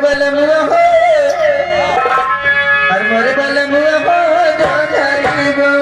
बलमुआ हो और मोर बलमुआ हो जो धरी गो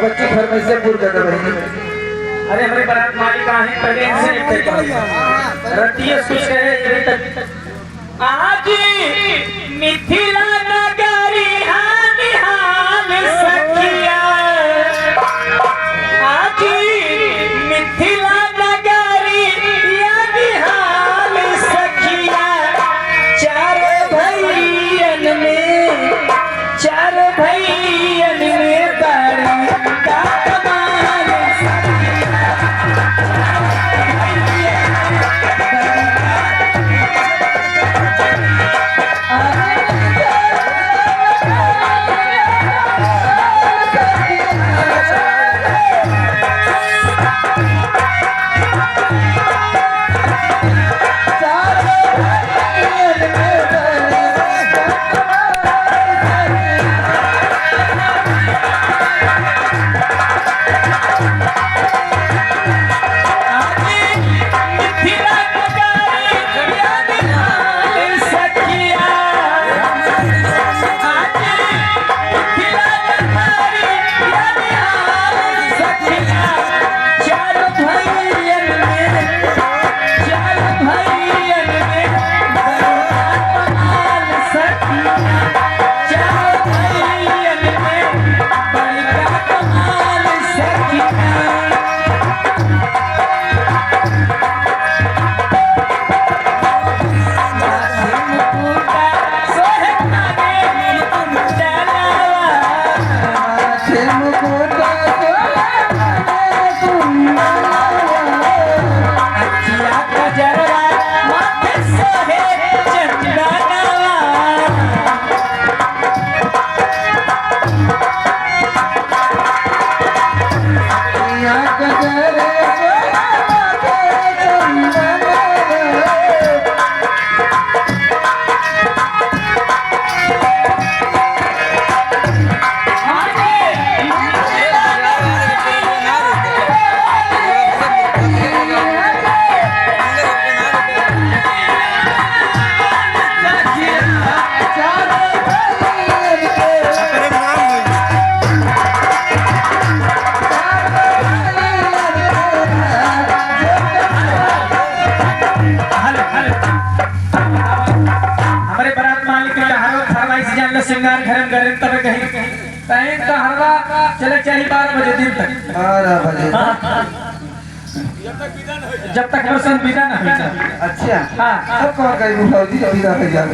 बच्ची फरमाइश से पूरी कर दो भाई। अरे हमारे बारात मालिक आहे पहले इनसे रतिया कुछ कहे आज मिथिला नगरी निहाल सखिया आज मिथिला नगरी निहाल सखिया चार भैयन में बारी का कमाल श्रृंगार घरम गरम तब कहीं टाइम का हरवा चले चाहिए 12 बजे दिन तक 12 बजे जब तक रोशन विदा ना हो जाए। अच्छा हां सब कौन कहीं बुलाती विदा हो जाए।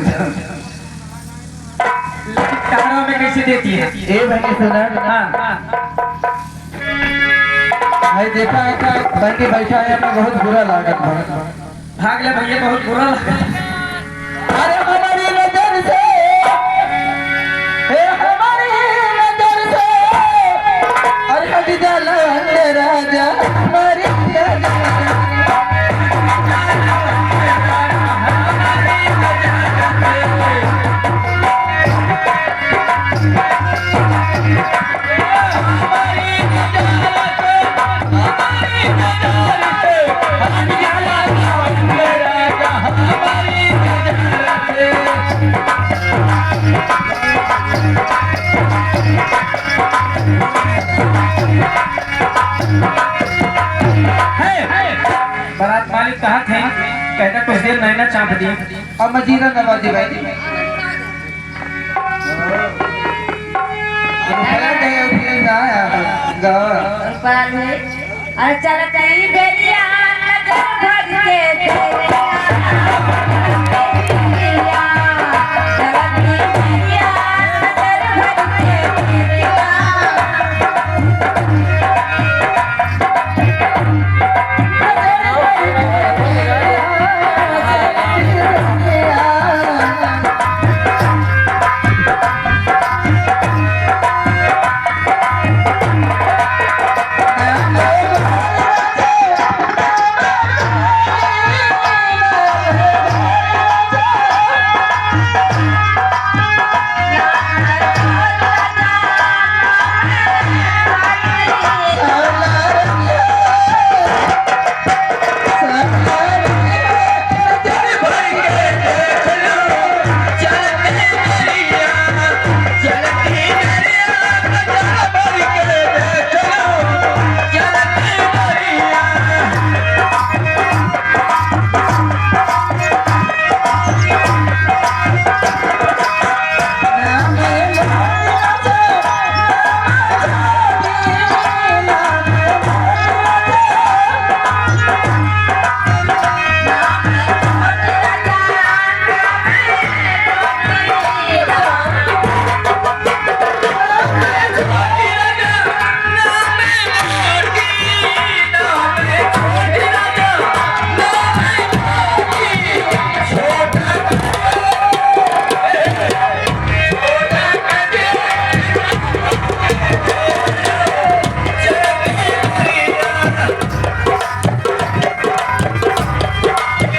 लेकिन कहां में कैसे देती है ए भाई सुना। हां भाई देखा का बन के बैठा है हमें बहुत बुरा लागत भाग ले भैया बहुत बुरा लगा। अरे हमारी नजर से हमारी नजर से अरे हट जा राजा हमारी बारात मालिक कहा थे कहता कुछ देर नैना चाप दी अब मजीरा नवाजी भाई अरे चल कहीं बेलिया नजर भर के तेरे रे